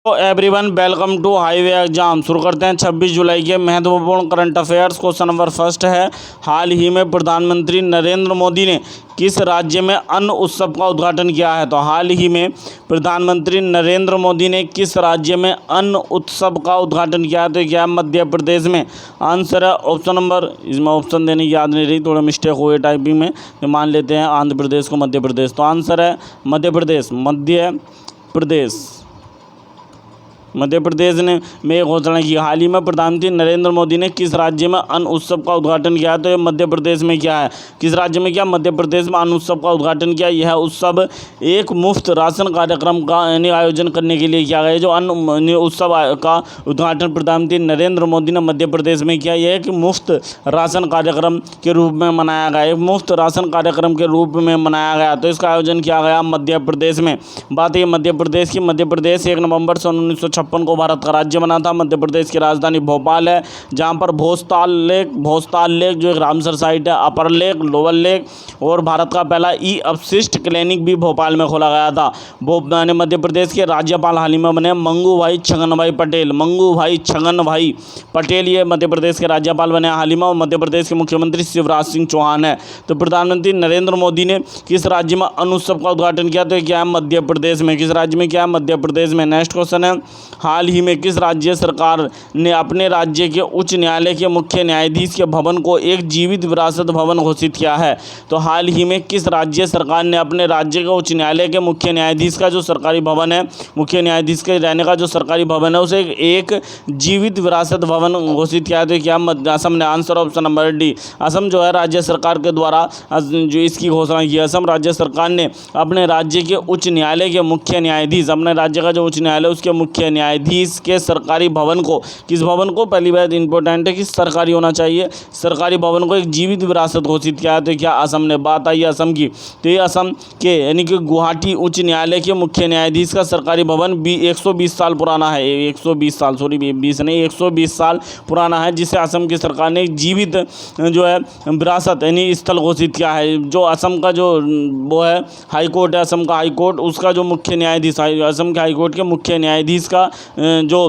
तो everyone welcome to highway exam. शुरू करते हैं 26 जुलाई के महत्वपूर्ण current affairs. Question number first है, हाल ही में प्रधानमंत्री नरेंद्र मोदी ने किस राज्य में अन्न उत्सव का उद्घाटन किया है? तो हाल ही में प्रधानमंत्री नरेंद्र मोदी ने किस राज्य में अन्न उत्सव का उद्घाटन किया है? तो क्या मध्य प्रदेश में? आंसर है ऑप्शन नंबर, इसमें ऑप्शन देने की याद नहीं रही, थोड़ा मिस्टेक हुई टाइपिंग में, तो मान लेते हैं आंध्र प्रदेश को मध्य प्रदेश। तो आंसर है मध्य प्रदेश। मध्य प्रदेश ने में घोषणा की। हाल ही में प्रधानमंत्री नरेंद्र मोदी ने किस राज्य में अन्न उत्सव का उद्घाटन किया है? तो ये मध्य प्रदेश में क्या है? किस राज्य में? क्या मध्य प्रदेश में अन्न उत्सव का उद्घाटन किया। यह उत्सव एक मुफ्त राशन कार्यक्रम का आयोजन करने के लिए किया गया है। जो अन्न उत्सव का उद्घाटन प्रधानमंत्री नरेंद्र मोदी ने मध्य प्रदेश में किया। यह एक मुफ्त राशन कार्यक्रम के रूप में मनाया गया, एक मुफ्त राशन कार्यक्रम के रूप में मनाया गया। तो इसका आयोजन किया गया मध्य प्रदेश में। बात है मध्य प्रदेश की। मध्य प्रदेश 1 नवंबर सन 1956 को भारत का राज्य बना था। मध्य प्रदेश की राजधानी भोपाल है, जहां पर भोजताल लेक जो एक रामसर साइट है, अपर लेक, लोअर लेक और भारत का पहला ई अपशिष्ट क्लिनिक भी भोपाल में खोला गया था। मध्य प्रदेश के राज्यपाल हाल ही में बने मंगूभाई छगनभाई पटेल ये मध्य प्रदेश के राज्यपाल बने हाल ही में। और मध्य प्रदेश के मुख्यमंत्री शिवराज सिंह चौहान है। तो प्रधानमंत्री नरेंद्र मोदी ने किस राज्य में अन्न उत्सव का उद्घाटन किया? तो क्या है मध्य प्रदेश में। किस राज्य में? क्या है मध्य प्रदेश में। नेक्स्ट क्वेश्चन है, हाल ही में किस राज्य सरकार ने अपने राज्य के उच्च न्यायालय के मुख्य न्यायाधीश के भवन को एक जीवित विरासत भवन घोषित किया है? तो हाल ही में किस राज्य सरकार ने अपने राज्य के उच्च न्यायालय के मुख्य न्यायाधीश का जो सरकारी भवन है, मुख्य न्यायाधीश के रहने का जो सरकारी भवन है, उसे एक जीवित विरासत भवन घोषित किया है? तो क्या असम ने। Answer option number D. Assam जो है राज्य सरकार के द्वारा जो इसकी घोषणा की। असम राज्य सरकार ने अपने राज्य के उच्च न्यायालय के मुख्य न्यायाधीश, अपने राज्य का जो उच्च न्यायालय उसके मुख्य न्यायाधीश के सरकारी भवन को, किस भवन को? पहली बात इंपॉर्टेंट है कि सरकारी होना चाहिए, सरकारी भवन को एक जीवित विरासत घोषित किया है। तो क्या असम ने। बात आई असम की। तो ये असम के यानी कि गुवाहाटी उच्च न्यायालय के मुख्य न्यायाधीश का सरकारी भवन 120 साल पुराना है। 120 साल, सॉरी 20 नहीं, 120 साल पुराना है, जिसे असम की सरकार ने एक जीवित जो है विरासत यानी स्थल घोषित किया है। जो असम का जो वो है हाई कोर्ट है, असम का हाई कोर्ट, उसका जो मुख्य न्यायाधीश, असम के हाई कोर्ट के मुख्य न्यायाधीश का जो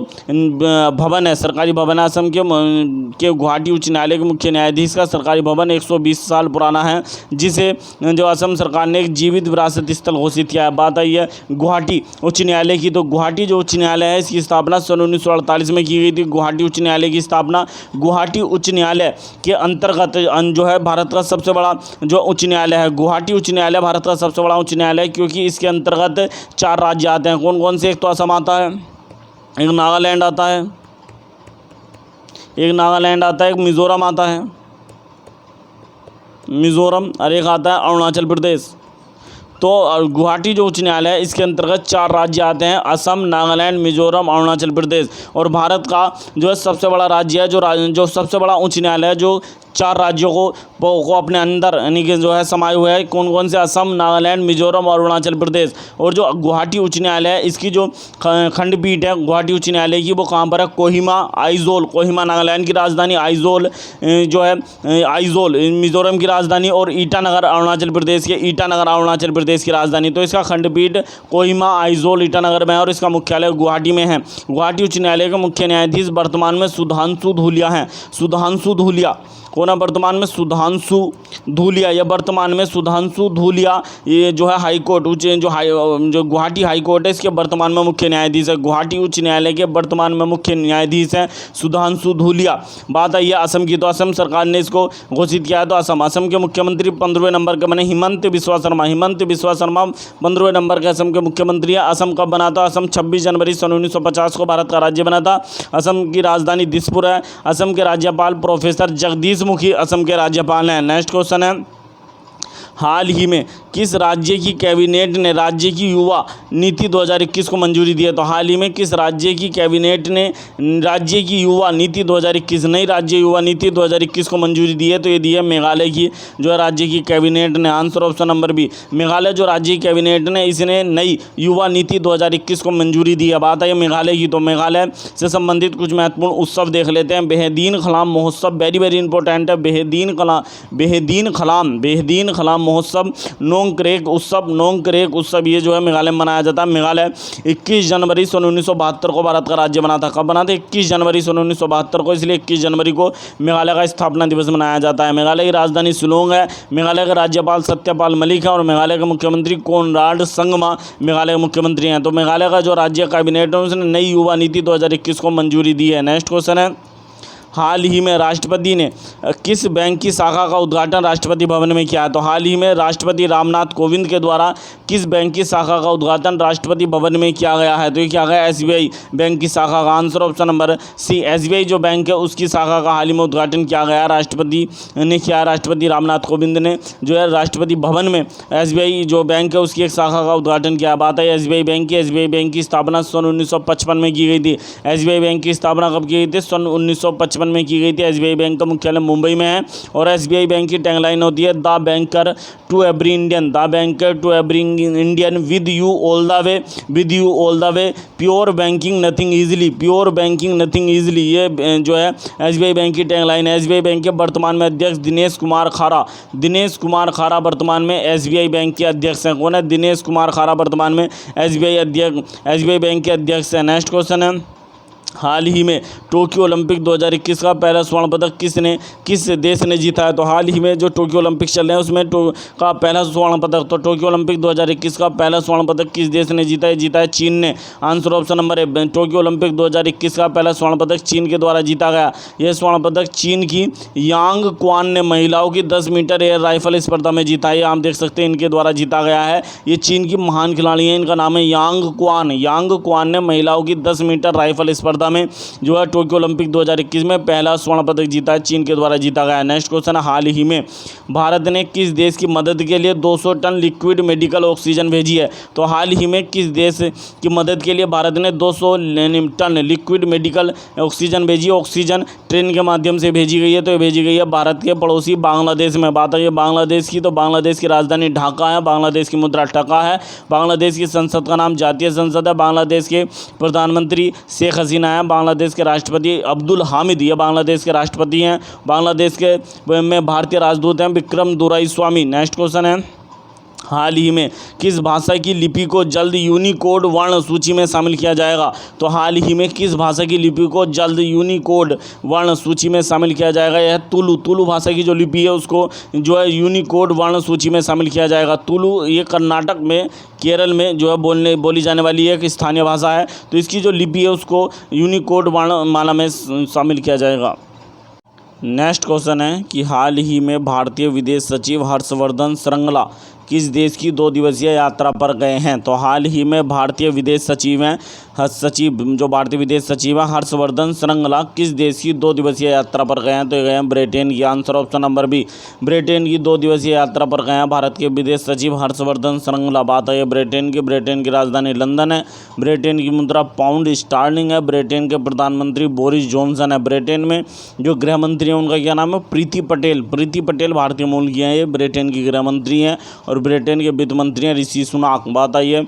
भवन है, सरकारी भवन है असम के गुवाहाटी उच्च न्यायालय के मुख्य न्यायाधीश का सरकारी भवन 120 साल पुराना है, जिसे जो असम सरकार ने एक जीवित विरासत स्थल घोषित किया है। बात आई है गुवाहाटी उच्च न्यायालय की। तो गुवाहाटी जो उच्च न्यायालय है, इसकी स्थापना सन 1948 में की गई थी। गुवाहाटी उच्च न्यायालय की स्थापना गुवाहाटी उच्च न्यायालय के अंतर्गत जो है भारत का सबसे बड़ा जो उच्च न्यायालय है, गुवाहाटी उच्च न्यायालय भारत का सबसे बड़ा उच्च न्यायालय है, क्योंकि इसके अंतर्गत 4 राज्य आते हैं। कौन कौन से? एक तो असम आता है, एक नागालैंड आता है, एक मिज़ोरम आता है, और एक आता है अरुणाचल प्रदेश। तो गुवाहाटी जो उच्च न्यायालय है, इसके अंतर्गत 4 राज्य आते हैं, असम, नागालैंड, मिजोरम, अरुणाचल प्रदेश। और भारत का जो है सबसे बड़ा राज्य है, जो सबसे बड़ा उच्च न्यायालय है, जो 4 राज्यों को अपने अंदर यानी कि जो है समाये हुए है। कौन कौन से? असम, नागालैंड, मिजोरम और अरुणाचल प्रदेश। और जो गुवाहाटी उच्च न्यायालय है, इसकी जो खंडपीठ है गुवाहाटी उच्च न्यायालय की, वो कहाँ पर है? कोहिमा नागालैंड की राजधानी, आइजोल जो है आइजोल मिजोरम की राजधानी, और ईटानगर अरुणाचल प्रदेश की राजधानी। तो इसका खंडपीठ कोहिमा, आइजोल, ईटानगर में है, और इसका मुख्यालय गुवाहाटी में है। गुवाहाटी उच्च न्यायालय के मुख्य न्यायाधीश वर्तमान में सुधांशु धूलिया हैं। कौन है वर्तमान में? सुधांशु धूलिया। या वर्तमान में सुधांशु धूलिया ये जो है हाई कोर्ट जो गुवाहाटी हाई कोर्ट है, इसके वर्तमान में मुख्य न्यायाधीश है। गुवाहाटी उच्च न्यायालय के वर्तमान में मुख्य न्यायाधीश हैं सुधांशु धूलिया। बात आई है असम की। तो असम सरकार ने इसको घोषित किया है। तो असम के मुख्यमंत्री 15वें नंबर के बने हिमंत बिस्वा शर्मा 15वें नंबर के असम के मुख्यमंत्री है। असम कब बना था? असम 26 जनवरी सन 1950 को भारत का राज्य बना था। असम की राजधानी दिसपुर है। असम के राज्यपाल प्रोफेसर जगदीश मुखी असम के राज्यपाल हैं। नेक्स्ट क्वेश्चन है, हाल ही में किस राज्य की कैबिनेट ने राज्य की युवा नीति 2021 को मंजूरी दी है? तो हाल ही में किस राज्य की कैबिनेट ने राज्य की युवा नीति 2021 नई राज्य युवा नीति 2021 को मंजूरी दी है? तो ये दी है मेघालय की जो है राज्य की कैबिनेट ने। Answer option number B. Meghalaya जो राज्य की कैबिनेट ने इसने नई युवा नीति 2021 को मंजूरी दी है। बात है मेघालय की। तो मेघालय से संबंधित कुछ महत्वपूर्ण उत्सव देख लेते हैं। बेहदीन खलाम महोत्सव वेरी इंपॉर्टेंट है। बेहदीन खलाम महोत्सव नोंग क्रेक उत्सव ये जो है मेघालय में मनाया जाता है। मेघालय 21 जनवरी सन 1972 को भारत का राज्य बना था। कब बना था? 21 जनवरी सन 1972 को, इसलिए 21 जनवरी को मेघालय का स्थापना दिवस मनाया जाता है। मेघालय की राजधानी शिलोंग है। मेघालय के राज्यपाल सत्यपाल मलिक हैं और मेघालय के मुख्यमंत्री कोनराड संगमा मेघालय के मुख्यमंत्री हैं। तो मेघालय का जो राज्य कैबिनेट है उसने नई युवा नीति 2021 को मंजूरी दी है। नेक्स्ट क्वेश्चन है, हाल ही में राष्ट्रपति ने किस बैंक की शाखा का उद्घाटन राष्ट्रपति भवन में किया है? तो हाल ही में राष्ट्रपति रामनाथ कोविंद के द्वारा किस बैंक की शाखा का उद्घाटन राष्ट्रपति भवन में किया गया है? तो ये क्या गया? एसबीआई बैंक की शाखा का answer option number C. SBI जो बैंक है उसकी शाखा का हाल ही में उद्घाटन किया गया, राष्ट्रपति ने किया। राष्ट्रपति रामनाथ कोविंद ने जो है राष्ट्रपति भवन में एसबीआई जो बैंक है उसकी एक शाखा का उद्घाटन किया। बात है एसबीआई बैंक की। एसबीआई बैंक की स्थापना सन 1955 में की गई थी। एसबीआई बैंक की स्थापना कब की गई थी? सन 1955 में की गई थी। एसबीआई बैंक का मुख्यालय मुंबई में है और एसबीआई बैंक की टैगलाइन होती है the banker to every Indian, the banker to every Indian, with you all the way, with you all the way, pure banking nothing easily, pure banking nothing easily, ये जो है SBI bank की tagline है। SBI bank के वर्तमान में अध्यक्ष दिनेश कुमार खारा वर्तमान में एसबीआई बैंक के अध्यक्ष हैं। कौन है? दिनेश कुमार खारा वर्तमान में एसबीआई बैंक के अध्यक्ष हैं। नेक्स्ट क्वेश्चन है, हाल ही में टोक्यो ओलंपिक 2021 का पहला स्वर्ण पदक किस देश ने जीता है? तो हाल ही में जो टोक्यो ओलंपिक चल रहे हैं उसमें का पहला स्वर्ण पदक, तो टोक्यो ओलंपिक 2021 का पहला स्वर्ण पदक किस देश ने जीता है? जीता है चीन ने। आंसर ऑप्शन नंबर है। टोक्यो ओलंपिक 2021 का पहला स्वर्ण पदक चीन के द्वारा जीता गया। यह स्वर्ण पदक चीन की यांग क्वान ने महिलाओं की 10 मीटर एयर राइफल स्पर्धा में जीता है। आप देख सकते हैं इनके द्वारा जीता गया है। ये चीन की महान खिलाड़ी हैं, इनका नाम है यांग क्वान ने महिलाओं की 10 मीटर राइफल स्पर्धा में जो है टोक्यो ओलंपिक 2021 में पहला स्वर्ण पदक जीता है, चीन के द्वारा जीता गया है। नेक्स्ट क्वेश्चन है, हाल ही में भारत ने किस देश की मदद के लिए 200 टन लिक्विड मेडिकल ऑक्सीजन भेजी है? तो हाल ही में किस देश की मदद के लिए भारत ने 200 टन लिक्विड मेडिकल ऑक्सीजन भेजी? ऑक्सीजन ट्रेन के माध्यम से भेजी गई है। तो ये भेजी गई है भारत के पड़ोसी बांग्लादेश में। बात है बांग्लादेश की, तो बांग्लादेश की राजधानी ढाका है, बांग्लादेश की मुद्रा टका है, बांग्लादेश की संसद का नाम जातीय संसद है, बांग्लादेश के प्रधानमंत्री शेख हसीना है, बांग्लादेश के राष्ट्रपति अब्दुल हामिद, ये बांग्लादेश के राष्ट्रपति हैं। बांग्लादेश के में भारतीय राजदूत हैं विक्रम दुराईस्वामी। नेक्स्ट क्वेश्चन है, हाल ही में किस भाषा की लिपि को जल्द यूनिकोड वर्ण सूची में शामिल किया जाएगा? तो हाल ही में किस भाषा की लिपि को जल्द यूनिकोड वर्ण सूची में शामिल किया जाएगा? यह तुलु भाषा की जो लिपि है उसको जो है यूनिकोड वर्ण सूची में शामिल किया जाएगा। तुलु ये कर्नाटक में, केरल में जो है बोली जाने वाली एक स्थानीय भाषा है। तो इसकी जो लिपि है उसको यूनिकोड वर्णमाला में शामिल किया जाएगा। नेक्स्ट क्वेश्चन है कि हाल ही में भारतीय विदेश सचिव हर्षवर्धन श्रृंगला किस देश की 2 दिवसीय यात्रा पर गए हैं? तो हाल ही में भारतीय विदेश सचिव हैं जो भारतीय विदेश सचिव हैं हर्षवर्धन श्रृंगला किस देश की 2 दिवसीय यात्रा पर गए हैं? तो गए हैं ब्रिटेन की। Answer option number B, Britain की 2 दिवसीय यात्रा पर गए हैं भारत के विदेश सचिव हर्षवर्धन श्रृंगला। बात है ब्रिटेन की राजधानी लंदन है, ब्रिटेन की मुद्रा पाउंड स्टर्लिंग है, ब्रिटेन के प्रधानमंत्री बोरिस जॉनसन है, ब्रिटेन में जो गृह मंत्री हैं उनका क्या नाम है? प्रीति पटेल भारतीय मूल की हैं, ये ब्रिटेन की गृह मंत्री हैं और ब्रिटेन के वित्त मंत्री हैं ऋषि सुनाक। बात आइए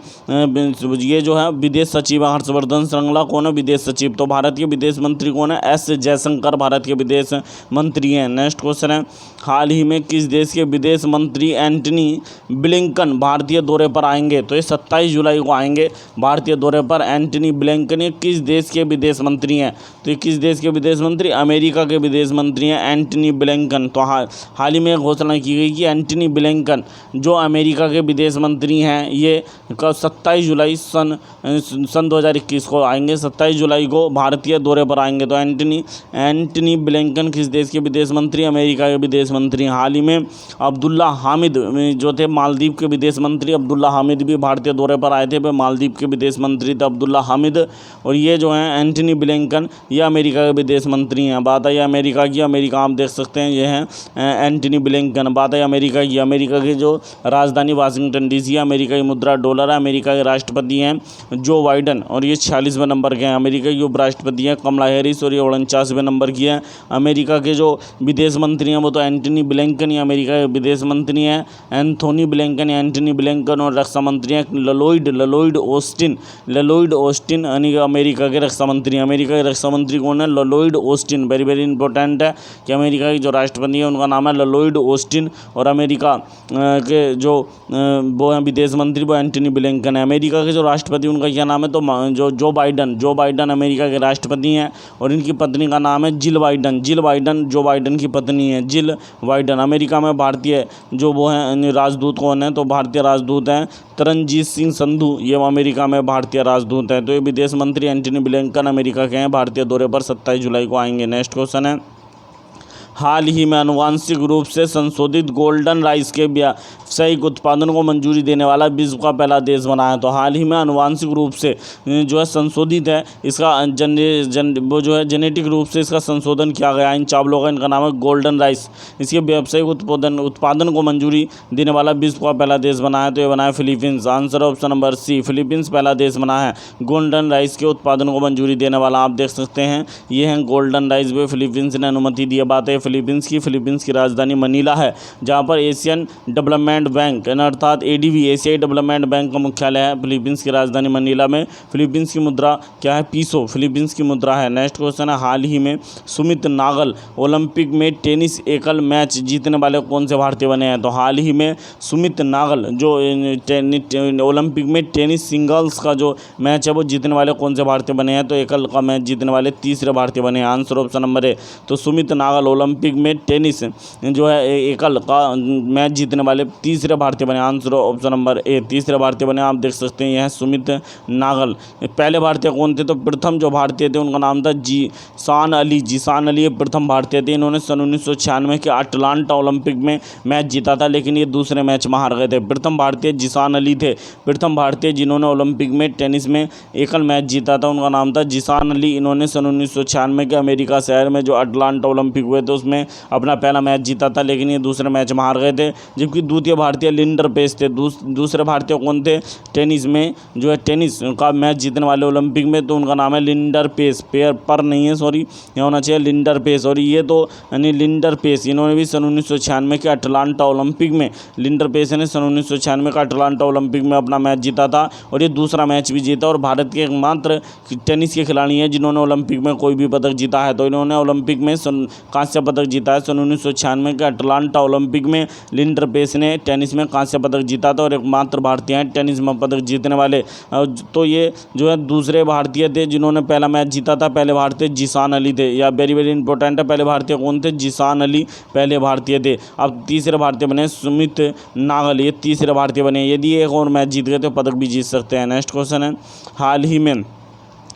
ये जो है विदेश सचिव हर्षवर्धन श्रृंगला कौन है? विदेश सचिव। तो भारत के विदेश मंत्री कौन है? एस जयशंकर भारत के विदेश मंत्री हैं। नेक्स्ट क्वेश्चन है, हाल ही में किस देश के विदेश मंत्री एंटनी ब्लिंकन भारतीय दौरे पर आएंगे? तो ये 27 जुलाई को आएंगे भारतीय दौरे पर। एंटनी ब्लिंकन ये किस देश के विदेश मंत्री हैं? तो ये किस देश के विदेश मंत्री? अमेरिका के विदेश मंत्री हैं एंटनी ब्लिंकन। तो हाल ही में घोषणा की गई कि एंटनी ब्लिंकन जो अमेरिका के विदेश मंत्री हैं ये 27 जुलाई सन 2021 को आएंगे, 27 जुलाई को भारतीय दौरे पर आएंगे। तो एंटनी ब्लिंकन किस देश के विदेश मंत्री? अमेरिका के विदेश मंत्री। हाल ही में अब्दुल्ला हामिद जो थे मालदीव के विदेश मंत्री, अब्दुल्ला हामिद भी भारतीय दौरे पर आए थे, वे मालदीव के विदेश मंत्री थे अब्दुल्ला हामिद। और ये जो हैं एंटनी ब्लिंकन ये अमेरिका के विदेश मंत्री हैं। बात है अमेरिका की, अमेरिका आप देख सकते हैं ये हैं एंटनी ब्लिंकन। बात है अमेरिका की, अमेरिका की जो राजधानी वाशिंगटन डीसी है, अमेरिका की मुद्रा डॉलर है, अमेरिका के राष्ट्रपति हैं जो बाइडन और और ये 46वें नंबर के हैं। अमेरिका की उपराष्ट्रपति हैं कमला हैरिस और ये 49वें नंबर की हैं। अमेरिका के जो विदेश मंत्री हैं वो तो एंटनी ब्लिंकन, ये अमेरिका के विदेश मंत्री हैं, एंथोनी ब्लिंकन या एंटनी ब्लिंकन, और रक्षा मंत्री हैं ललोइड ऑस्टिन यानी कि अमेरिका के रक्षा मंत्री। अमेरिका के रक्षा मंत्री कौन है? ललोइड ऑस्टिन। वेरी वेरी इंपॉर्टेंट है कि अमेरिका की जो राष्ट्रपति है उनका नाम है ललोइड ऑस्टिन, और अमेरिका के जो वो हैं विदेश मंत्री वो एंटनी ब्लिंकन है। अमेरिका के जो राष्ट्रपति उनका क्या नाम है? तो जो बाइडन अमेरिका के राष्ट्रपति हैं, और इनकी पत्नी का नाम है जिल बाइडन। जो बाइडन की पत्नी है जिल बाइडन। अमेरिका में भारतीय जो वो हैं राजदूत कौन है? तो भारतीय राजदूत हैं तरनजीत सिंह संधू, ये अमेरिका में भारतीय राजदूत हैं। तो ये विदेश मंत्री एंटनी ब्लिंकन अमेरिका के हैं, भारतीय दौरे पर 27 जुलाई को आएंगे। नेक्स्ट क्वेश्चन है, हाल ही में आनुवांशिक रूप से संशोधित गोल्डन राइस के व्यावसायिक उत्पादन को मंजूरी देने वाला विश्व का पहला देश बना है। तो हाल ही में आनुवांशिक रूप से जो है संशोधित है, इसका वो जो है जेनेटिक रूप से इसका संशोधन किया गया इन चावलों का। इनका नाम है गोल्डन राइस। इसके व्यावसायिक उत्पादन को मंजूरी देने वाला विश्व का पहला देश बना है। तो ये बना है Philippines. Answer option number C, Philippines पहला देश बना है गोल्डन राइस के उत्पादन को मंजूरी देने वाला। आप देख सकते हैं ये हैं गोल्डन राइस पे फिलीपींस ने अनुमति दी है। बात है फिलीपींस की राजधानी मनीला है, जहां पर एशियन डेवलपमेंट बैंक अर्थात एडीबी एशियाई डेवलपमेंट बैंक का मुख्यालय है फिलीपींस की राजधानी मनीला में। फिलीपींस की मुद्रा क्या है? पीसो फिलीपींस की मुद्रा है। नेक्स्ट क्वेश्चन है, हाल ही में सुमित नागल ओलंपिक में टेनिस एकल मैच जीतने वाले कौन से भारतीय बने हैं? तो हाल ही में सुमित नागल जो ओलंपिक में टेनिस सिंगल्स का जो मैच है वो जीतने वाले कौन से भारतीय बने हैं? तो एकल का मैच जीतने वाले तीसरे भारतीय बने हैं। Answer option number A. तो सुमित नागल ओलंपिक में टेनिस जो है एकल का मैच जीतने वाले तीसरे भारतीय बने। आंसर ऑप्शन नंबर ए, तीसरे भारतीय बने। आप देख सकते हैं यह है सुमित नागल। पहले भारतीय कौन थे? तो प्रथम जो भारतीय थे उनका नाम था जीशान अली प्रथम भारतीय थे। इन्होंने सन 1996 के अटलांटा ओलंपिक में मैच जीता था, लेकिन ये दूसरे मैच में हार गए थे। प्रथम भारतीय जीशान अली थे, प्रथम भारतीय जिन्होंने ओलंपिक में टेनिस में एकल मैच जीता था, उनका नाम था जीशान अली। इन्होंने सन 1996 के अमेरिका शहर में जो अटलांटा ओलंपिक हुए थे उसमें अपना पहला मैच जीता था, लेकिन ये दूसरे मैच में हार गए थे। जबकि द्वितीय भारतीय लिंडर पेस थे। दूसरे भारतीय कौन थे? टेनिस में जो है टेनिस का मैच जीतने वाले ओलंपिक में, तो उनका नाम है लिंडर पेस। पर नहीं है, सॉरी, यह होना चाहिए लिंडर पेस। और ये तो यानी लिंडर पेस, इन्होंने भी सन 1996 के अटलांटा ओलंपिक में, लिंडर पेस ने सन 1996 का अटलांटा ओलंपिक में अपना मैच जीता था, और ये दूसरा मैच भी जीता। और भारत के एकमात्र टेनिस के खिलाड़ी हैं जिन्होंने ओलंपिक में कोई भी पदक जीता है। तो इन्होंने ओलंपिक में कांस्य पदक जीता है। सन 1996 के अटलांटा ओलंपिक में लिंडर पेस ने टेनिस में कांस्य पदक जीता था, और एकमात्र भारतीय हैं टेनिस में पदक जीतने वाले। तो ये जो है दूसरे भारतीय थे जिन्होंने पहला मैच जीता था। पहले भारतीय जीशान अली थे, या वेरी वेरी इंपॉर्टेंट है, पहले भारतीय कौन थे? जीशान अली पहले भारतीय थे। अब तीसरे भारतीय बने सुमित नागल, ये तीसरे भारतीय बने। यदि एक और मैच जीत गए तो पदक भी जीत सकते हैं। नेक्स्ट क्वेश्चन है, हाल ही में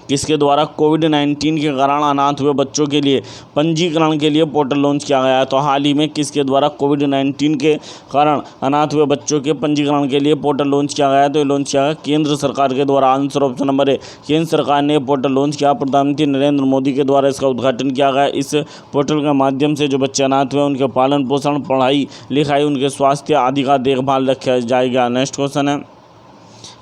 किसके द्वारा कोविड-19 के कारण अनाथ हुए बच्चों के लिए पंजीकरण के लिए पोर्टल लॉन्च किया गया है? तो हाल ही में किसके द्वारा कोविड-19 के कारण अनाथ हुए बच्चों के पंजीकरण के लिए पोर्टल लॉन्च किया गया है? तो ये लॉन्च किया गया केंद्र सरकार के द्वारा। आंसर ऑप्शन नंबर ए, केंद्र सरकार ने पोर्टल लॉन्च किया। प्रधानमंत्री नरेंद्र मोदी के द्वारा इसका उद्घाटन किया गया। इस पोर्टल के माध्यम से जो बच्चे अनाथ हुए उनके पालन पोषण, पढ़ाई लिखाई, उनके स्वास्थ्य आदि का देखभाल रखा जाएगा। नेक्स्ट क्वेश्चन है,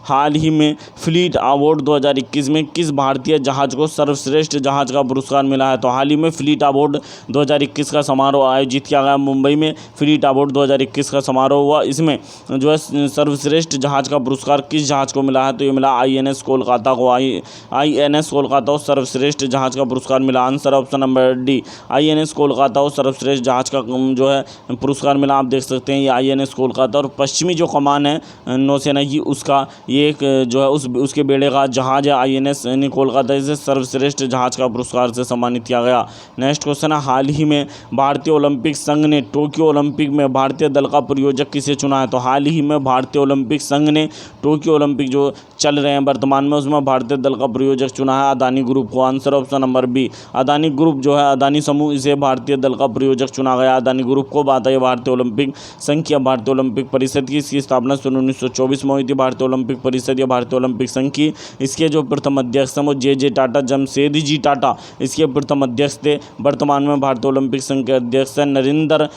हाल ही में फ्लीट अवार्ड 2021 में किस भारतीय जहाज़ को सर्वश्रेष्ठ जहाज़ का पुरस्कार मिला है? तो हाल ही में फ्लीट अवार्ड 2021 का समारोह आयोजित किया गया मुंबई में। फ्लीट अवार्ड 2021 का समारोह हुआ, इसमें जो है सर्वश्रेष्ठ जहाज़ का पुरस्कार किस जहाज़ को मिला है? तो ये मिला INS कोलकाता को। INS कोलकाता को सर्वश्रेष्ठ जहाज़ का पुरस्कार मिला। Answer option number D, INS Kolkata को सर्वश्रेष्ठ जहाज़ का जो है पुरस्कार मिला। आप देख सकते हैं ये INS कोलकाता, और पश्चिमी जो कमान है नौसेना की उसका ये एक जो है उसके बेड़े का जहाज़ है INS यानी कोलकाता, इसे सर्वश्रेष्ठ जहाज़ का पुरस्कार से सम्मानित किया गया। नेक्स्ट क्वेश्चन है, हाल ही में भारतीय ओलंपिक संघ ने टोक्यो ओलंपिक में भारतीय दल का प्रायोजक किसे चुना है? तो हाल ही में भारतीय ओलंपिक संघ ने टोक्यो ओलंपिक जो चल रहे हैं वर्तमान में, उसमें भारतीय दल का प्रायोजक चुना है अदानी ग्रुप को। Answer option number B, Adani group जो है अदानी समूह, इसे भारतीय दल का प्रायोजक चुना गया अदानी ग्रुप को। बात है भारतीय ओलंपिक संघ की, भारतीय ओलंपिक परिषद की। इसकी स्थापना सन 1924 में हुई थी। भारतीय ओलंपिक परिषद या भारतीय ओलंपिक संघ की। इसके जो प्रथम अध्यक्ष हैं वो जे टाटा, जमशेद जी टाटा इसके प्रथम अध्यक्ष थे। वर्तमान में भारतीय ओलंपिक संघ के अध्यक्ष हैं नरेंद्र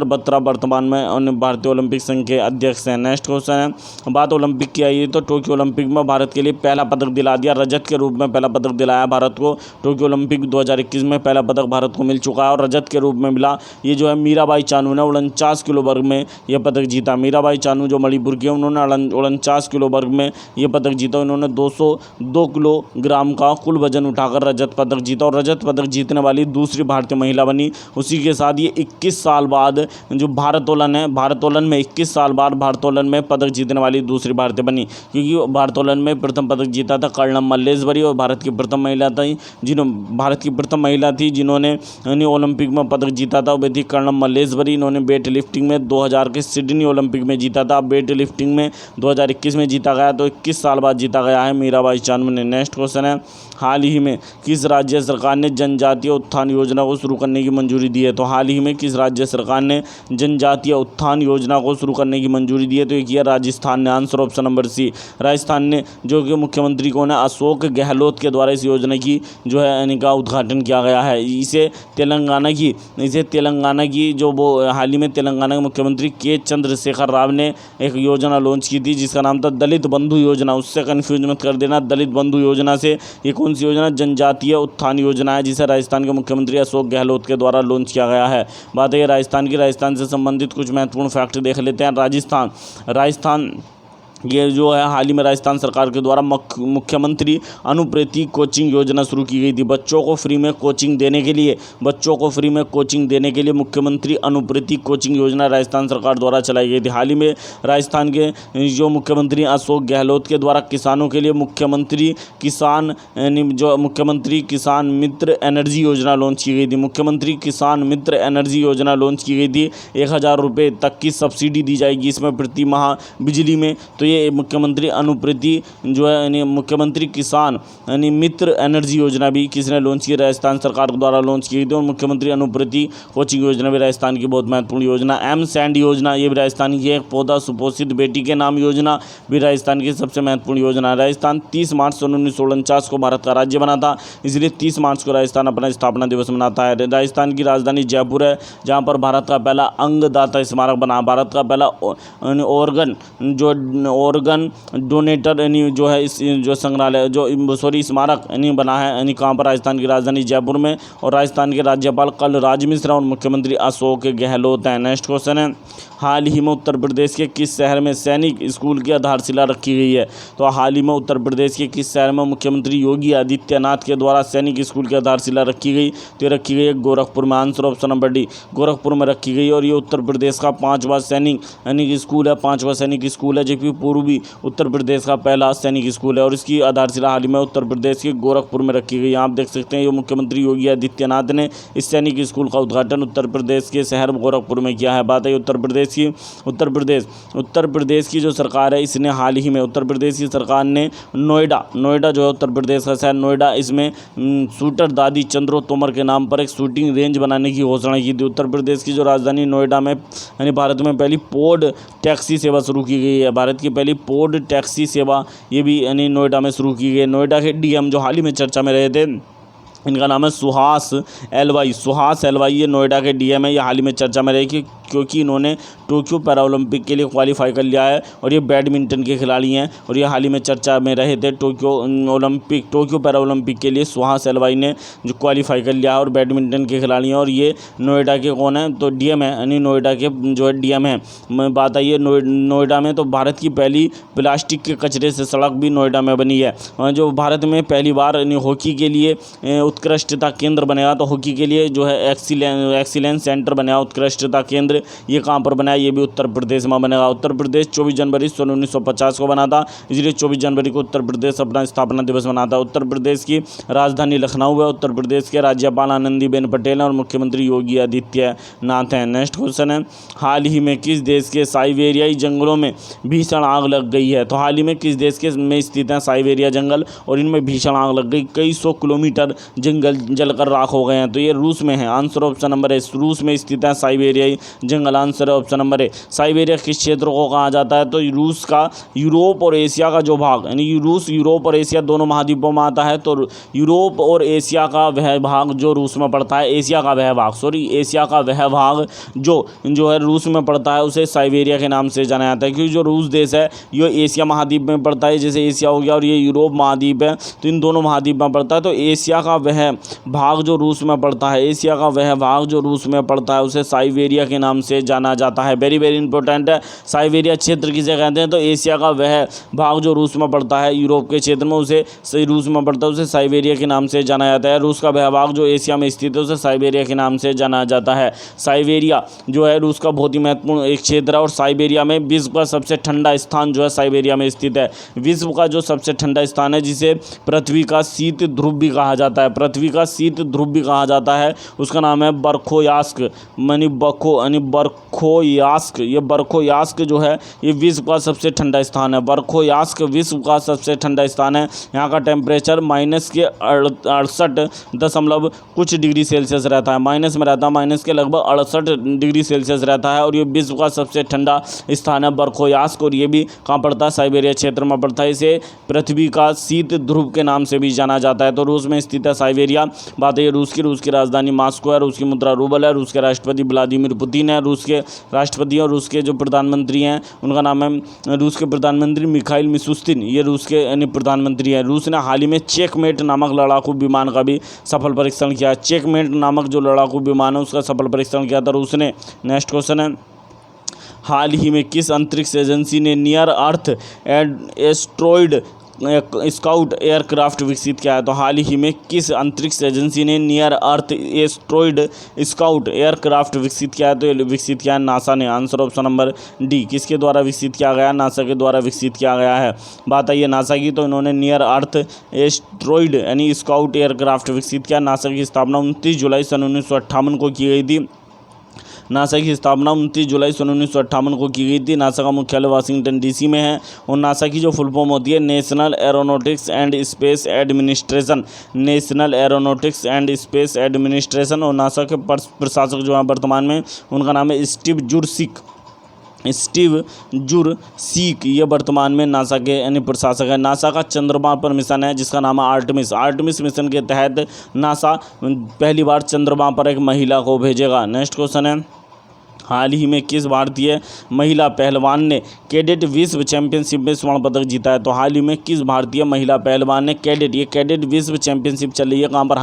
बत्रा वर्तमान में भारतीय ओलंपिक संघ के अध्यक्ष हैं। नेक्स्ट क्वेश्चन है, बात ओलंपिक की आई तो टोक्यो ओलंपिक में भारत के लिए पहला पदक दिला दिया, रजत के रूप में पहला पदक दिलाया भारत को। टोक्यो ओलंपिक 2021 में पहला पदक भारत को मिल चुका है और रजत के रूप में मिला। ये जो है मीराबाई चानू ने 49 किलो वर्ग में यह पदक जीता। मीराबाई चानू जो मणिपुर की है, उन्होंने 49 किलो वर्ग में यह पदक जीता। उन्होंने 202 किलोग्राम का कुल वजन उठाकर रजत पदक जीता और रजत पदक जीतने वाली दूसरी भारतीय महिला बनी। उसी के साथ ये 21 साल बाद जो भारोत्तोलन में 21 साल बाद भारोत्तोलन में पदक जीतने वाली दूसरी भारतीय बनी, क्योंकि भारोत्तोलन में प्रथम पदक जीता था कर्णम मल्लेश्वरी और भारत की प्रथम महिला थी जिन्होंने ओलंपिक में पदक जीता था वो थी कर्णम मल्लेश्वरी। इन्होंने वेट लिफ्टिंग में 2000 के सिडनी ओलंपिक में जीता था। वेट लिफ्टिंग में 2021 में जीता गया, तो 21 साल बाद जीता गया है मीराबाई चानू ने। नेक्स्ट क्वेश्चन है, हाल ही में किस राज्य सरकार ने जनजातीय उत्थान योजना को शुरू करने की मंजूरी दी है? तो हाल ही में किस राज्य सरकार ने जनजातीय उत्थान योजना को शुरू करने की मंजूरी दी है? तो ये किया राजस्थान ने। Answer option number C, Rajasthan ने, जो कि मुख्यमंत्री कौन है? अशोक गहलोत के द्वारा इस योजना की जो है इनका उद्घाटन किया गया है। इसे तेलंगाना की जो वो हाल ही में तेलंगाना के मुख्यमंत्री के चंद्रशेखर राव ने एक योजना लॉन्च की थी जिसका नाम था दलित बंधु योजना। उससे कन्फ्यूज मत कर देना, दलित बंधु योजना से ये कौन सी योजना? जनजातीय उत्थान योजना है, जिसे राजस्थान के मुख्यमंत्री अशोक गहलोत के द्वारा लॉन्च किया गया है। बात है राजस्थान से संबंधित कुछ महत्वपूर्ण फैक्ट देख लेते हैं। राजस्थान ये जो है हाल ही में राजस्थान सरकार के द्वारा मुख्यमंत्री अनुप्रेति कोचिंग योजना शुरू की गई थी। बच्चों को फ्री में कोचिंग देने के लिए मुख्यमंत्री अनुप्रेति कोचिंग योजना राजस्थान सरकार द्वारा चलाई गई थी। हाल ही में राजस्थान के जो मुख्यमंत्री अशोक गहलोत के द्वारा किसानों के लिए मुख्यमंत्री किसान मित्र एनर्जी योजना लॉन्च की गई थी। मुख्यमंत्री किसान मित्र एनर्जी योजना लॉन्च की गई थी। 1000 रुपये तक की सब्सिडी दी जाएगी इसमें प्रति माह बिजली में। तो ये मुख्यमंत्री अनुप्रेति जो है यानी मुख्यमंत्री किसान यानी मित्र एनर्जी योजना भी किसने लॉन्च की? राजस्थान सरकार द्वारा लॉन्च की गई थी। और मुख्यमंत्री अनुप्रेति कोचिंग योजना भी राजस्थान की बहुत महत्वपूर्ण योजना। एम सैंड योजना ये भी राजस्थान की एक पौधा सुपोषित बेटी के नाम योजना भी राजस्थान की सबसे महत्वपूर्ण योजना है। राजस्थान 30 मार्च 1949 को भारत का राज्य बना था, इसलिए 30 मार्च को राजस्थान अपना स्थापना दिवस मनाता है। राजस्थान की राजधानी जयपुर है, जहाँ पर भारत का पहला अंगदाता स्मारक बना। भारत का पहला ऑर्गन डोनेटर यानी जो है इस जो संग्रहालय स्मारक यानी बना है यानी कहाँ पर? राजस्थान की राजधानी जयपुर में। और राजस्थान के राज्यपाल कलराज मिश्रा और मुख्यमंत्री अशोक गहलोत हैं। नेक्स्ट क्वेश्चन है, हाल ही में उत्तर प्रदेश के किस शहर में सैनिक स्कूल की आधारशिला रखी गई है? तो हाल ही में उत्तर प्रदेश के किस शहर में मुख्यमंत्री योगी आदित्यनाथ के द्वारा सैनिक स्कूल की आधारशिला रखी गई? तो ये रखी गई है गोरखपुर में। Answer option number D, Gorakhpur में रखी गई। और ये उत्तर प्रदेश का 5वां सैनिक स्कूल है, जबकि पूर्वी उत्तर प्रदेश का पहला सैनिक स्कूल है। और इसकी आधारशिला हाल ही में उत्तर प्रदेश के गोरखपुर में रखी गई। आप देख सकते हैं ये मुख्यमंत्री योगी आदित्यनाथ ने इस सैनिक स्कूल का उद्घाटन उत्तर प्रदेश के शहर गोरखपुर में किया है। बात है उत्तर प्रदेश की जो सरकार है इसने हाल ही में उत्तर प्रदेश की सरकार ने नोएडा जो है उत्तर प्रदेश का शहर नोएडा, इसमें शूटर दादी चंद्रो तोमर के नाम पर एक शूटिंग रेंज बनाने की घोषणा की थी। उत्तर प्रदेश की जो राजधानी नोएडा में यानी भारत में पहली पोड टैक्सी सेवा शुरू की गई है। भारत की पहली पोड टैक्सी सेवा ये भी यानी नोएडा में शुरू की गई है। नोएडा के डीएम जो हाल ही में चर्चा में रहे थे, इनका नाम है सुहास एलवाई। ये नोएडा के डीएम है। ये हाल ही में चर्चा में रहे क्योंकि इन्होंने टोक्यो पैरालंपिक के लिए क्वालिफाई कर लिया है और ये बैडमिंटन के खिलाड़ी हैं। और ये हाल ही में चर्चा में रहे थे टोक्यो पैरालंपिक के लिए सुहास एलवाई ने जो क्वालिफाई कर लिया है और बैडमिंटन के खिलाड़ी हैं। और ये नोएडा के कौन है? तो डीएम है, यानी नोएडा के जो है डीएम है। बात आई है नोएडा में, तो भारत की पहली प्लास्टिक के कचरे से सड़क भी नोएडा में बनी है। जो भारत में पहली बार हॉकी के लिए उत्कृष्टता केंद्र बनेगा, तो हॉकी के लिए जो है एक्सीलेंस सेंटर बनेगा, उत्कृष्टता केंद्र, ये कहाँ पर बना है? ये भी उत्तर प्रदेश में बनेगा। उत्तर प्रदेश 24 जनवरी 1950 को बना था, इसलिए 24 जनवरी को उत्तर प्रदेश अपना स्थापना दिवस मनाता है। उत्तर प्रदेश की राजधानी लखनऊ है। उत्तर प्रदेश के राज्यपाल आनंदीबेन पटेल और मुख्यमंत्री योगी आदित्यनाथ हैं। नेक्स्ट क्वेश्चन है, हाल ही में किस देश के साइबेरियाई जंगलों में भीषण आग लग गई है? तो हाल ही में किस देश के में स्थित है साइबेरिया जंगल और इनमें भीषण आग लग गई? कई 100 किलोमीटर जंगल जलकर राख हो गए हैं। तो ये रूस में है। आंसर ऑप्शन नंबर है, रूस में स्थित है साइबेरियाई जंगल। आंसर है ऑप्शन नंबर ए। साइबेरिया किस क्षेत्र को कहा जाता है? तो रूस का यूरोप और एशिया का जो भाग, यानी रूस, यूरोप और एशिया दोनों महाद्वीपों में आता है, तो यूरोप और एशिया का वह भाग जो रूस में पड़ता है, एशिया का वह भाग, एशिया का वह भाग जो है रूस में पड़ता है, उसे साइबेरिया के नाम से जाना जाता है। क्योंकि जो रूस देश है ये एशिया महाद्वीप में पड़ता है, जैसे एशिया हो गया, और ये यूरोप महाद्वीप है, तो इन दोनों महाद्वीप में पड़ता है। तो एशिया का वह भाग जो रूस में पड़ता है, एशिया का वह भाग जो रूस में पड़ता है, उसे साइबेरिया के नाम से जाना जाता है। वेरी वेरी इंपॉर्टेंट है। साइबेरिया क्षेत्र किसे कहते हैं? तो एशिया का वह भाग जो रूस में पड़ता है, यूरोप के क्षेत्र में, उसे रूस में पड़ता है, उसे साइबेरिया के नाम से जाना जाता है। रूस का वह भाग जो एशिया में स्थित है, उसे साइबेरिया के नाम से जाना जाता है। साइबेरिया जो है रूस का बहुत ही महत्वपूर्ण एक क्षेत्र है, और साइबेरिया में विश्व का सबसे ठंडा स्थान जो है साइबेरिया में स्थित है। विश्व का जो सबसे ठंडा स्थान है, जिसे पृथ्वी का शीत ध्रुव भी कहा जाता है, पृथ्वी का शीत ध्रुव भी कहा जाता है, उसका नाम है बरखोयास्क, बरखोयास्क। ये बरखोयास्क जो है ये विश्व का सबसे ठंडा स्थान है। बरखोयास्क विश्व का सबसे ठंडा स्थान है। यहाँ का टेम्परेचर -68 कुछ डिग्री सेल्सियस रहता है, माइनस में रहता है, माइनस के लगभग 68 डिग्री सेल्सियस रहता है, और ये विश्व का सबसे ठंडा स्थान है बरखोयास्क। और ये भी कहाँ पड़ता है? साइबेरिया क्षेत्र में पड़ता है। इसे पृथ्वी का शीत ध्रुव के नाम से भी जाना जाता है। तो रूस में स्थित है साइबेरिया। बात है रूस की राजधानी मॉस्को है, रूस की मुद्रा रूबल है, रूस के राष्ट्रपति व्लादिमीर पुतिन है, रूस के राष्ट्रपति और रूस के जो प्रधानमंत्री हैं उनका नाम है, रूस के प्रधानमंत्री मिखाइल मिशुस्तिन, ये रूस के यानी प्रधानमंत्री हैं। रूस ने हाल ही में चेकमेट नामक लड़ाकू विमान का भी सफल परीक्षण किया। चेकमेट नामक जो लड़ाकू विमान है उसका सफल परीक्षण किया था रूस ने। नेक्स्ट क्वेश्चन है, हाल ही में किस अंतरिक्ष एजेंसी ने नियर अर्थ एस्ट्रॉइड स्काउट एयरक्राफ्ट विकसित किया है? तो हाल ही में किस अंतरिक्ष एजेंसी ने नियर अर्थ एस्ट्रॉइड स्काउट एयरक्राफ्ट विकसित किया है? तो विकसित किया है नासा ने। Answer option number D. किसके द्वारा विकसित किया गया? नासा के द्वारा विकसित किया गया है। बात आई है नासा की, तो इन्होंने नियर अर्थ एस्ट्रॉइड यानी स्काउट एयरक्राफ्ट विकसित किया। नासा की स्थापना 29 जुलाई सन 1958 को की गई थी। नासा की स्थापना 29 जुलाई सन 1958 को की गई थी। नासा का मुख्यालय वाशिंगटन डीसी में है, और नासा की जो फुल फॉर्म होती है national aeronautics and space administration, national aeronautics and space administration. और नासा के प्रशासक जो हैं वर्तमान में, उनका नाम है स्टीव जुरसीक, ये वर्तमान में नासा के यानी प्रशासक है। नासा का चंद्रमा पर मिशन है जिसका नाम है आर्टमिस मिशन के तहत नासा पहली बार चंद्रमा पर एक महिला को भेजेगा। नेक्स्ट क्वेश्चन है, हाल ही में किस भारतीय महिला पहलवान ने कैडेट विश्व चैंपियनशिप में स्वर्ण पदक जीता है? तो हाल ही में किस भारतीय महिला पहलवान ने कैडेट विश्व चैंपियनशिप चल रही है, कहाँ पर?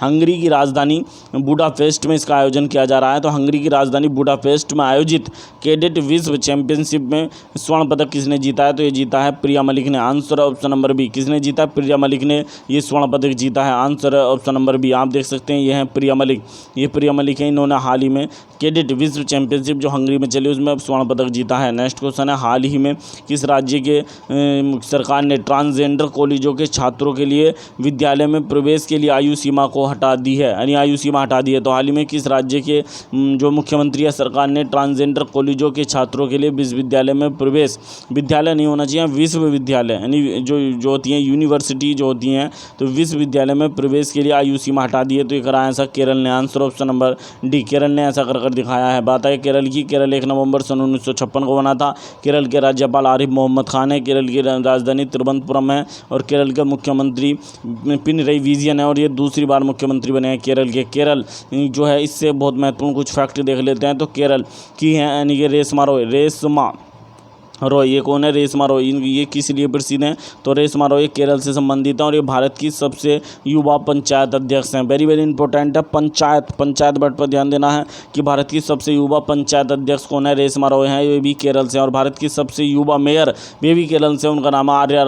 हंगरी की राजधानी बुडापेस्ट में इसका आयोजन किया जा रहा है। तो हंगरी की राजधानी बुडापेस्ट में आयोजित कैडेट विश्व चैंपियनशिप में स्वर्ण पदक किसने जीता है? तो ये जीता है प्रिया मलिक ने। Answer option number B. किसने जीता? प्रिया मलिक ने ये स्वर्ण पदक जीता है। Answer option number B. आप देख सकते हैं ये हैं प्रिया मलिक, ये प्रिया मलिक है। इन्होंने हाल ही में कैडेट विश्व चैंपियनशिप जो हंगरी में चली उसमें स्वर्ण पदक जीता है। नेक्स्ट क्वेश्चन है, हाल ही में किस राज्य के सरकार ने ट्रांसजेंडर कॉलेजों के छात्रों के लिए विद्यालय में प्रवेश के लिए आयु सीमा को हटा दी है, यानी आयु सीमा हटा दी है? तो हाल ही में किस राज्य के जो मुख्यमंत्री है सरकार ने ट्रांसजेंडर कॉलेजों के छात्रों के लिए विश्वविद्यालय में प्रवेश, विद्यालय नहीं होना चाहिए विश्वविद्यालय, यानी जो होती हैं यूनिवर्सिटी जो होती हैं, तो विश्वविद्यालय में प्रवेश के लिए आयु सीमा हटा दी है। तो ये कराया ऐसा केरल ने। Answer option number D, Kerala ने ऐसा कर दिखाया है। बात है केरल की। केरल 1 नवंबर सन 1956 को बना था। केरल के राज्यपाल आरिफ मोहम्मद खान है। केरल की राजधानी तिरुवनंतपुरम है, और केरल के मुख्यमंत्री पिनरई विजयन है, और ये दूसरी बार मुख्यमंत्री बने हैं केरल के। केरल जो है इससे बहुत महत्वपूर्ण कुछ फैक्ट देख लेते हैं। तो केरल की है यानी कि रेशमा रॉय, ये कौन है? रेशमा रॉय। ये किस लिए प्रसिद्ध हैं? तो रेशमा रॉय केरल से संबंधित हैं, और ये भारत की सबसे युवा पंचायत अध्यक्ष हैं। वेरी वेरी इंपॉर्टेंट है पंचायत वर्ड पर ध्यान देना है कि भारत की सबसे युवा पंचायत अध्यक्ष कौन है? रेशमा रॉय हैं, ये भी केरल से। और भारत की सबसे युवा मेयर वे भी केरल से, उनका नाम है आर्या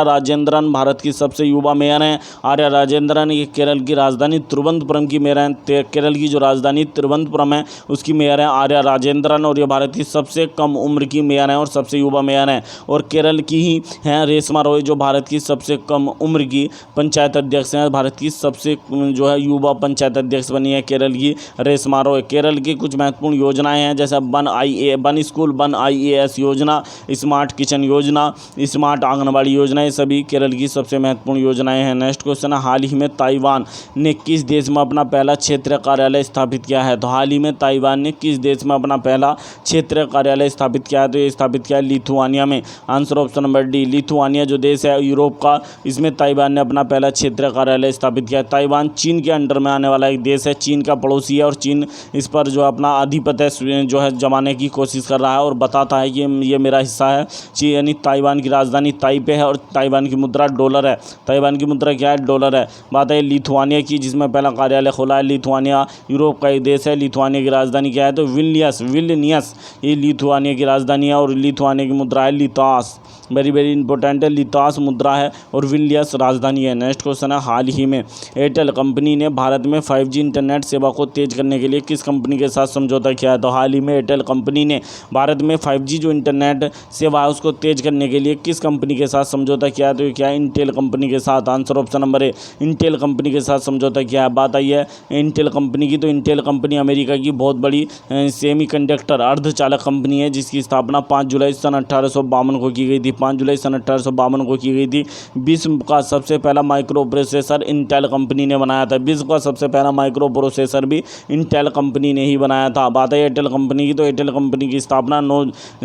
राजेंद्रन भारत की सबसे युवा मेयर हैं। आर्या राजेंद्रन ये केरल की राजधानी तिरुवनंतपुरम की मेयर हैं। केरल की जो राजधानी तिरुवनंतपुरम है उसकी मेयर हैं आर्या राजेंद्रन, और ये भारत की सबसे कम उम्र की मेयर मेयर हैं और सबसे युवा मेयर हैं। और केरल की ही हैं रेशमा रॉय, जो भारत की सबसे कम उम्र की पंचायत अध्यक्ष हैं। भारत की सबसे जो है युवा पंचायत अध्यक्ष बनी है केरल की रेशमा रॉय। केरल की कुछ महत्वपूर्ण योजनाएं हैं, जैसे वन स्कूल वन IAS योजना, स्मार्ट किचन योजना, स्मार्ट आंगनबाड़ी योजना, ये सभी केरल की सबसे महत्वपूर्ण योजनाएं हैं। नेक्स्ट क्वेश्चन है, हाल ही में ताइवान ने किस देश में अपना पहला क्षेत्रीय कार्यालय स्थापित किया है? तो हाल ही में ताइवान ने किस देश में अपना पहला क्षेत्रीय कार्यालय स्थापित किया है? तो ये स्थापित किया है लिथुआनिया में। Answer option number D, Lithuania जो देश है यूरोप का, इसमें ताइवान ने अपना पहला क्षेत्रीय कार्यालय स्थापित किया है। ताइवान चीन के अंडर में आने वाला एक देश है, चीन का पड़ोसी है और चीन इस पर जो अपना आधिपत्य जो है जमाने की कोशिश कर रहा है और बताता है कि ये मेरा हिस्सा है। यानी ताइवान की राजधानी ताइपे है और ताइवान की मुद्रा डॉलर है। ताइवान की मुद्रा क्या है? डॉलर है। बात है लिथुआनिया की, जिसमें पहला कार्यालय खोला है। लिथुआनिया यूरोप का एक देश है। लिथुआनिया की राजधानी क्या है? तो विल्नियस ये लिथुआनिया की राजधानी है और लिथुआनिया की मुद्रा है लितास। वेरी वेरी इंपॉर्टेंट है, लितास मुद्रा है और विल्नियस राजधानी है। नेक्स्ट क्वेश्चन है, हाल ही में एयरटेल कंपनी ने भारत में 5G इंटरनेट सेवा को तेज करने के लिए किस कंपनी के साथ समझौता किया है? तो हाल ही में एयरटेल कंपनी ने भारत में 5G जो इंटरनेट सेवा है उसको तेज करने के लिए किस कंपनी के साथ समझौता किया है? तो ये क्या है? इंटेल कंपनी के साथ। Answer option number A, Intel company के साथ समझौता किया है। बात आई है इंटेल कंपनी की, तो इंटेल कंपनी अमेरिका की बहुत बड़ी सेमीकंडक्टर अर्धचालक कंपनी है, जिसकी स्थापना 5 जुलाई सन 1852 को की गई थी। 5 जुलाई सन 1852 को की गई थी। विश्व का सबसे पहला माइक्रो प्रोसेसर इंटेल कंपनी ने बनाया था। विश्व का सबसे पहला माइक्रो प्रोसेसर भी इंटेल कंपनी ने ही बनाया था। बात है एयरटेल कंपनी की, तो एयरटेल कंपनी की स्थापना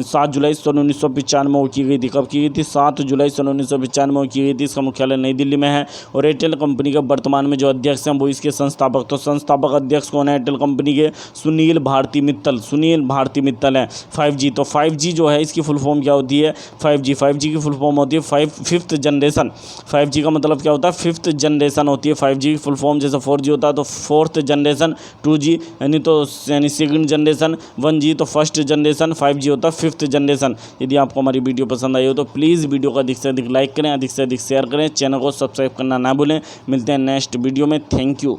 7 जुलाई सन 1995 में की गई थी। कब की गई थी? 7 जुलाई सन 1995 में की गई थी। इसका मुख्यालय नई दिल्ली में है और एयरटेल कंपनी के वर्तमान में जो अध्यक्ष हैं वो इसके संस्थापक, तो संस्थापक अध्यक्ष कौन है एयरटेल कंपनी के? सुनील भारती मित्तल है। 5G, तो 5G जो है इसकी फुल फॉर्म क्या होती है? 5G की फुल फॉर्म होती है फिफ्थ जनरेशन। 5G का मतलब क्या होता है? फिफ्थ जनरेशन होती है 5G की फुल फॉर्म। जैसे 4G होता है तो फोर्थ जनरेशन, 2G यानी सेकंड जनरेशन, 1G तो फर्स्ट जनरेशन, 5G होता है फिफ्थ जनरेशन। यदि आपको हमारी वीडियो पसंद आई हो तो प्लीज़ वीडियो को अधिक से अधिक लाइक करें, अधिक से अधिक शेयर करें, चैनल को सब्सक्राइब करना ना भूलें। मिलते हैं नेक्स्ट वीडियो में। Thank you.